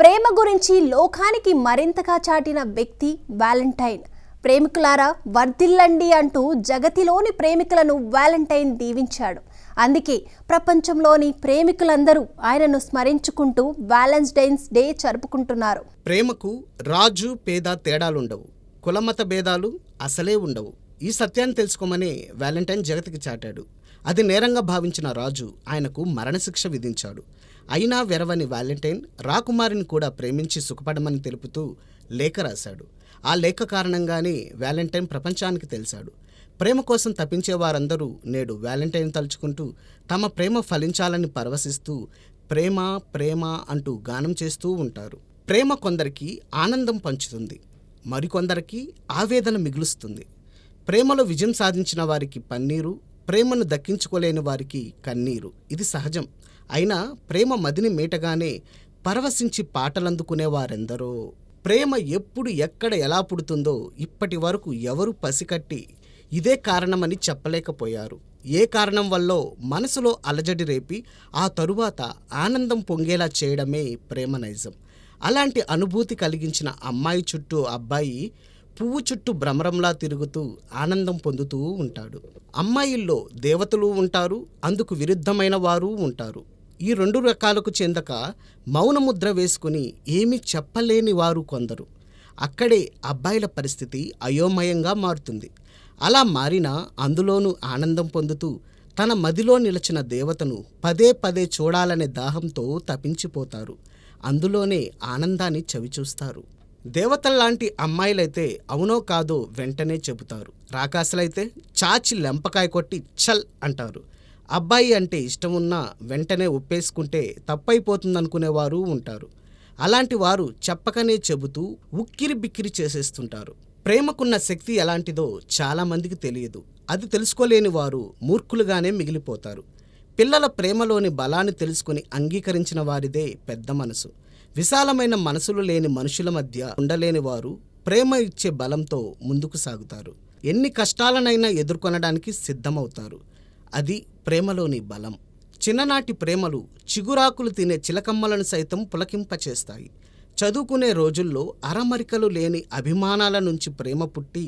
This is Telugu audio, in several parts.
ప్రేమ గురించి లోకానికి మరింతగా చాటిన వ్యక్తి వాలెంటైన్. ప్రేమికులారా వర్ధిల్లండి అంటూ జగతిలోని ప్రేమికులను వాలెంటైన్ దీవించాడు. అందుకే ప్రపంచంలోని ప్రేమికులందరూ ఆయనను స్మరించుకుంటూ వాలెంటైన్స్ డే జరుపుకుంటున్నారు. ప్రేమకు రాజు పేద తేడాలుండవు, కులమత భేదాలు అసలే ఉండవు. ఈ సత్యాన్ని తెలుసుకోమని వాలెంటైన్ జగతికి చాటాడు. అది నేరంగా భావించిన రాజు ఆయనకు మరణశిక్ష విధించాడు. అయినా వెరవని వాలెంటైన్ రాకుమారిని కూడా ప్రేమించి సుఖపడమని తెలుపుతూ లేఖ రాశాడు. ఆ లేఖ కారణంగానే వాలెంటైన్ ప్రపంచానికి తెలిసాడు. ప్రేమ కోసం తప్పించే వారందరూ నేడు వాలెంటైన్ తలుచుకుంటూ తమ ప్రేమ ఫలించాలని పరవశిస్తూ ప్రేమ ప్రేమ అంటూ గానం చేస్తూ ఉంటారు. ప్రేమ కొందరికి ఆనందం పంచుతుంది, మరికొందరికి ఆవేదన మిగులుస్తుంది. ప్రేమలో విజయం సాధించిన వారికి పన్నీరు, ప్రేమను దక్కించుకోలేని వారికి కన్నీరు. ఇది సహజం. అయినా ప్రేమ మదిని మీటగానే పరవశించి పాటలందుకునేవారెందరో. ప్రేమ ఎప్పుడు ఎక్కడ ఎలా పుడుతుందో ఇప్పటి వరకు ఎవరు పసికట్టి ఇదే కారణమని చెప్పలేకపోయారు. ఏ కారణం వల్లో మనసులో అలజడి రేపి ఆ తరువాత ఆనందం పొంగేలా చేయడమే ప్రేమ నైజం. అలాంటి అనుభూతి కలిగించిన అమ్మాయి చుట్టూ అబ్బాయి పువ్వు చుట్టూ భ్రమరంలా తిరుగుతూ ఆనందం పొందుతూ ఉంటాడు. అమ్మాయిల్లో దేవతలు ఉంటారు, అందుకు విరుద్ధమైన వారు ఉంటారు. ఈ రెండు రకాలకు చెందక మౌనముద్ర వేసుకుని ఏమీ చెప్పలేని వారు కొందరు. అక్కడే అబ్బాయిల పరిస్థితి అయోమయంగా మారుతుంది. అలా మారినా అందులోనూ ఆనందం పొందుతూ తన మదిలో నిలిచిన దేవతను పదే పదే చూడాలనే దాహంతో తపించిపోతారు. అందులోనే ఆనందాన్ని చవిచూస్తారు. దేవతల్లాంటి అమ్మాయిలైతే అవునో కాదో వెంటనే చెబుతారు. రాకాసులైతే చాచి లెంపకాయ కొట్టి చల్ అంటారు. అబ్బాయి అంటే ఇష్టమున్నా వెంటనే ఒప్పేసుకుంటే తప్పైపోతుందనుకునేవారు ఉంటారు. అలాంటి వారు చెప్పకనే చెబుతూ ఉక్కిరి బిక్కిరి చేసేస్తుంటారు. ప్రేమకున్న శక్తి ఎలాంటిదో చాలామందికి తెలియదు. అది తెలుసుకోలేని వారు మూర్ఖులుగానే మిగిలిపోతారు. పిల్లల ప్రేమలోని బలాన్ని తెలుసుకుని అంగీకరించిన వారిదే పెద్ద మనసు. విశాలమైన మనసులు లేని మనుషుల మధ్య ఉండలేని వారు ప్రేమ ఇచ్చే బలంతో ముందుకు సాగుతారు. ఎన్ని కష్టాలనైనా ఎదుర్కొనడానికి సిద్ధమవుతారు. అది ప్రేమలోని బలం. చిన్ననాటి ప్రేమలు చిగురాకులు తినే చిలకమ్మలను సైతం పులకింపచేస్తాయి. చదువుకునే రోజుల్లో అరమరికలు లేని అభిమానాల నుంచి ప్రేమ పుట్టి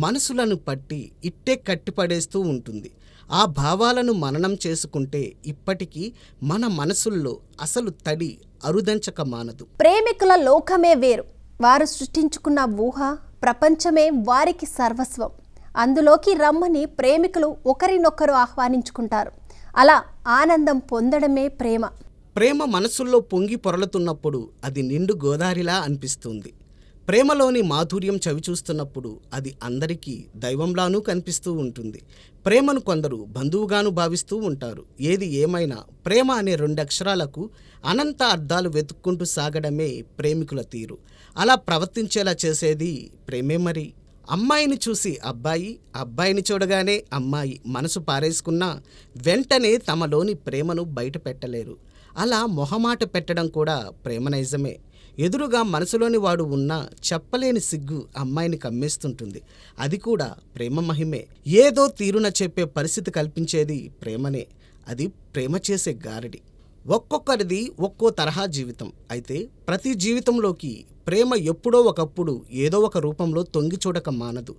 మనసులను పట్టి ఇట్టే కట్టిపడేస్తూ ఉంటుంది. ఆ భావాలను మననం చేసుకుంటే ఇప్పటికీ మన మనసుల్లో అసలు తడి అరుదంచక మానదు. ప్రేమికుల లోకమే వేరు. వారు సృష్టించుకున్న ఊహ ప్రపంచమే వారికి సర్వస్వం. అందులోకి రమ్మని ప్రేమికులు ఒకరినొకరు ఆహ్వానించుకుంటారు. అలా ఆనందం పొందడమే ప్రేమ. ప్రేమ మనసుల్లో పొంగి పొరలుతున్నప్పుడు అది నిండు గోదారిలా అనిపిస్తుంది. ప్రేమలోని మాధుర్యం చవిచూస్తున్నప్పుడు అది అందరికీ దైవంలానూ కనిపిస్తూ ఉంటుంది. ప్రేమను కొందరు బంధువుగాను భావిస్తూ ఉంటారు. ఏది ఏమైనా ప్రేమ అనే 2 అక్షరాలకు అనంత అర్థాలు వెతుక్కుంటూ సాగడమే ప్రేమికుల తీరు. అలా ప్రవర్తించేలా చేసేది ప్రేమే. మరి అమ్మాయిని చూసి అబ్బాయి, అబ్బాయిని చూడగానే అమ్మాయి మనసు పారేసుకున్నా వెంటనే తమలోని ప్రేమను బయట పెట్టలేరు. అలా మొహమాట పెట్టడం కూడా ప్రేమ నైజమే. ఎదురుగా మనసులోని వాడు ఉన్నా చెప్పలేని సిగ్గు అమ్మాయిని కమ్మేస్తుంటుంది. అది కూడా ప్రేమ మహిమే. ఏదో తీరున చెప్పే పరిస్థితి కల్పించేది ప్రేమనే. అది ప్రేమ చేసే గారడి. ఒక్కొక్కరిది ఒక్కో తరహా జీవితం. అయితే ప్రతి జీవితంలోకి ప్రేమ ఎప్పుడో ఒకప్పుడు ఏదో ఒక రూపంలో తొంగి చూడక మానదు.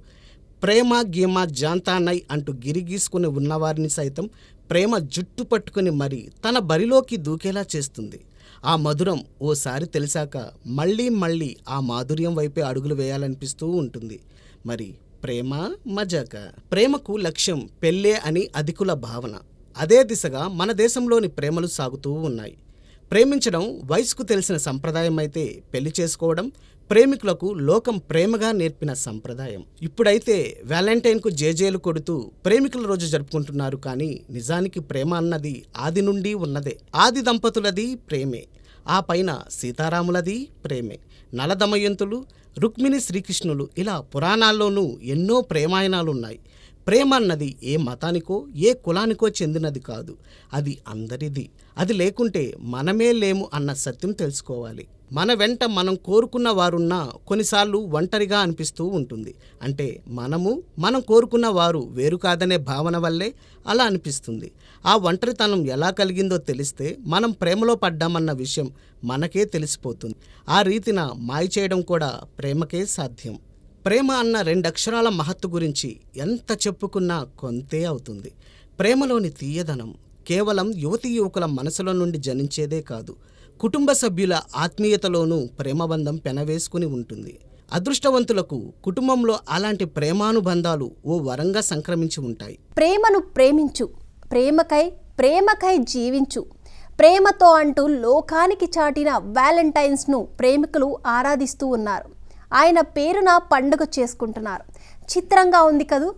ప్రేమ గీమ జాంతానై అంటూ గిరిగీసుకుని ఉన్నవారిని సైతం ప్రేమ జుట్టు పట్టుకుని మరి తన బరిలోకి దూకేలా చేస్తుంది. ఆ మధురం ఓసారి తెలిసాక మళ్ళీ మళ్ళీ ఆ మాధుర్యం వైపే అడుగులు వేయాలనిపిస్తూ ఉంటుంది. మరి ప్రేమ మజాక. ప్రేమకు లక్ష్యం పెళ్ళే అని అధికుల భావన. అదే దిశగా మన దేశంలోని ప్రేమలు సాగుతూ ఉన్నాయి. ప్రేమించడం వయసుకు తెలిసిన సంప్రదాయం అయితే పెళ్లి చేసుకోవడం ప్రేమికులకు లోకం ప్రేమగా నేర్పిన సంప్రదాయం. ఇప్పుడైతే వ్యాలంటైన్కు జేజేలు కొడుతూ ప్రేమికుల రోజు జరుపుకుంటున్నారు. కానీ నిజానికి ప్రేమ అన్నది ఆది నుండి ఉన్నదే. ఆది దంపతులది ప్రేమే, ఆ పైన సీతారాములది ప్రేమే, నలదమయంతులు, రుక్మిణి శ్రీకృష్ణులు, ఇలా పురాణాల్లోనూ ఎన్నో ప్రేమాయణాలున్నాయి. ప్రేమ అన్నది ఏ మతానికో ఏ కులానికో చెందినది కాదు. అది అందరిది. అది లేకుంటే మనమే లేము అన్న సత్యం తెలుసుకోవాలి. మన వెంట మనం కోరుకున్న వారున్నా కొన్నిసార్లు ఒంటరిగా అనిపిస్తూ ఉంటుంది. అంటే మనం కోరుకున్న వారు వేరు కాదనే భావన వల్లే అలా అనిపిస్తుంది. ఆ ఒంటరితనం ఎలా కలిగిందో తెలిస్తే మనం ప్రేమలో పడ్డామన్న విషయం మనకే తెలిసిపోతుంది. ఆ రీతిన మాయ చేయడం కూడా ప్రేమకే సాధ్యం. ప్రేమ అన్న 2 అక్షరాల మహత్తు గురించి ఎంత చెప్పుకున్నా కొంతే అవుతుంది. ప్రేమలోని తీయదనం కేవలం యువతీ యువకుల మనసుల నుండి జనించేదే కాదు, కుటుంబ సభ్యుల ఆత్మీయతలోనూ ప్రేమబంధం పెనవేసుకుని ఉంటుంది. అదృష్టవంతులకు కుటుంబంలో అలాంటి ప్రేమానుబంధాలు ఓ వరంగా సంక్రమించి ఉంటాయి. ప్రేమను ప్రేమించు, ప్రేమకై జీవించు, ప్రేమతో అంటూ లోకానికి చాటిన వ్యాలంటైన్స్ను ప్రేమికులు ఆరాధిస్తూ ఉన్నారు. ఆయన పేరున పండుగ చేసుకుంటున్నారు. చిత్రంగా ఉంది కదూ,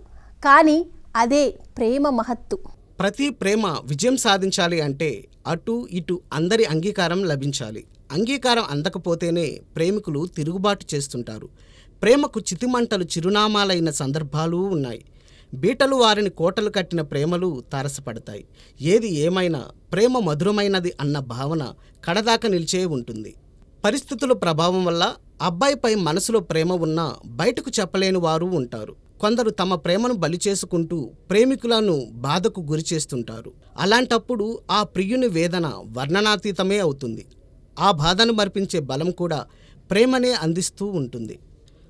కానీ అదే ప్రేమ మహత్తు. ప్రతి ప్రేమ విజయం సాధించాలి అంటే అటు ఇటు అందరి అంగీకారం లభించాలి. అంగీకారం అందకపోతేనే ప్రేమికులు తిరుగుబాటు చేస్తుంటారు. ప్రేమకు చితిమంటలు చిరునామాలైన సందర్భాలు ఉన్నాయి. బీటలు వారిని కోటలు కట్టిన ప్రేమలు తారసపడతాయి. ఏది ఏమైనా ప్రేమ మధురమైనది అన్న భావన కడదాకా నిలిచే ఉంటుంది. పరిస్థితుల ప్రభావం వల్ల అబ్బాయిపై మనసులో ప్రేమ ఉన్నా బయటకు చెప్పలేని వారు ఉంటారు. కొందరు తమ ప్రేమను బలి చేసుకుంటూ ప్రేమికులను బాధకు గురి చేస్తుంటారు. అలాంటప్పుడు ఆ ప్రియుని వేదన వర్ణనాతీతమే అవుతుంది. ఆ బాధను మరిపించే బలం కూడా ప్రేమనే అందిస్తూ ఉంటుంది.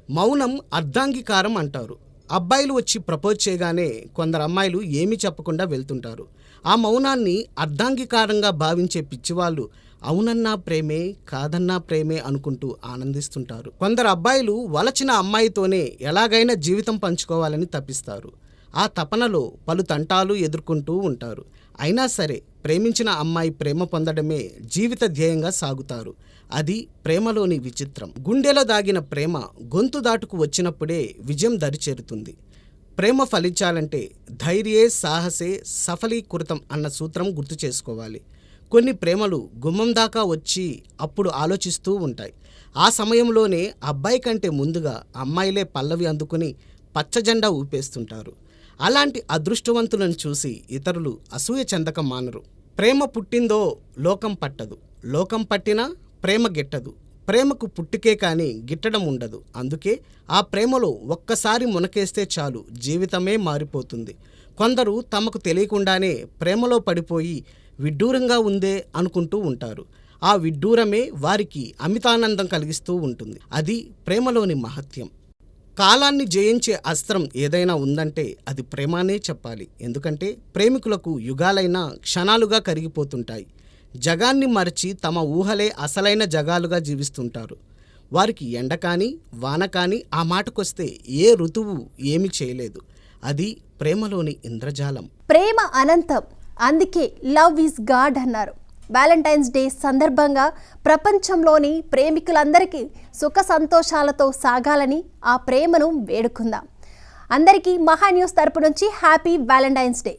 మౌనం అర్ధాంగీకారం అంటారు. అబ్బాయిలు వచ్చి ప్రపోజ్ చేయగానే కొందరు అమ్మాయిలు ఏమీ చెప్పకుండా వెళ్తుంటారు. ఆ మౌనాన్ని అర్ధాంగీకారంగా భావించే పిచ్చివాళ్ళు అవునన్నా ప్రేమే కాదన్నా ప్రేమే అనుకుంటూ ఆనందిస్తుంటారు. కొందరు అబ్బాయిలు వలచిన అమ్మాయితోనే ఎలాగైనా జీవితం పంచుకోవాలని తపిస్తారు. ఆ తపనలో పలు తంటాలు ఎదుర్కొంటూ ఉంటారు. అయినా సరే ప్రేమించిన అమ్మాయి ప్రేమ పొందడమే జీవిత ధ్యేయంగా సాగుతారు. అది ప్రేమలోని విచిత్రం. గుండెలో దాగిన ప్రేమ గొంతు దాటుకు వచ్చినప్పుడే విజయం దరిచేరుతుంది. ప్రేమ ఫలించాలంటే ధైర్యే సాహసే సఫలీకృతం అన్న సూత్రం గుర్తు చేసుకోవాలి. కొన్ని ప్రేమలు గుమ్మం దాకా వచ్చి అప్పుడు ఆలోచిస్తూ ఉంటాయి. ఆ సమయంలోనే అబ్బాయి కంటే ముందుగా అమ్మాయిలే పల్లవి అందుకుని పచ్చజెండా ఊపేస్తుంటారు. అలాంటి అదృష్టవంతులను చూసి ఇతరులు అసూయ చెందక మానరు. ప్రేమ పుట్టిందో లోకం పట్టదు, లోకం పట్టినా ప్రేమ గిట్టదు. ప్రేమకు పుట్టుకే కానీ గిట్టడం ఉండదు. అందుకే ఆ ప్రేమలో ఒక్కసారి మునకేస్తే చాలు, జీవితమే మారిపోతుంది. కొందరు తమకు తెలియకుండానే ప్రేమలో పడిపోయి విడ్డూరంగా ఉందే అనుకుంటూ ఉంటారు. ఆ విడ్డూరమే వారికి అమితానందం కలిగిస్తూ ఉంటుంది. అది ప్రేమలోని మహత్యం. కాలాన్ని జయించే అస్త్రం ఏదైనా ఉందంటే అది ప్రేమనే చెప్పాలి. ఎందుకంటే ప్రేమికులకు యుగాలైనా క్షణాలుగా కరిగిపోతుంటాయి. జగాన్ని మరచి తమ ఊహలే అసలైన జగాలుగా జీవిస్తుంటారు. వారికి ఎండ కానీ వాన కానీ ఆ మాటకొస్తే ఏ ఋతువు ఏమీ చేయలేదు. అది ప్రేమలోని ఇంద్రజాలం. ప్రేమ అనంతం, అందుకే లవ్ ఈజ్ గాడ్ అన్నారు. వ్యాలంటైన్స్ డే సందర్భంగా ప్రపంచంలోని ప్రేమికులందరికీ సుఖ సంతోషాలతో సాగాలని ఆ ప్రేమను వేడుకుందాం. అందరికీ మహా న్యూస్ తరపు నుంచి హ్యాపీ వ్యాలంటైన్స్ డే.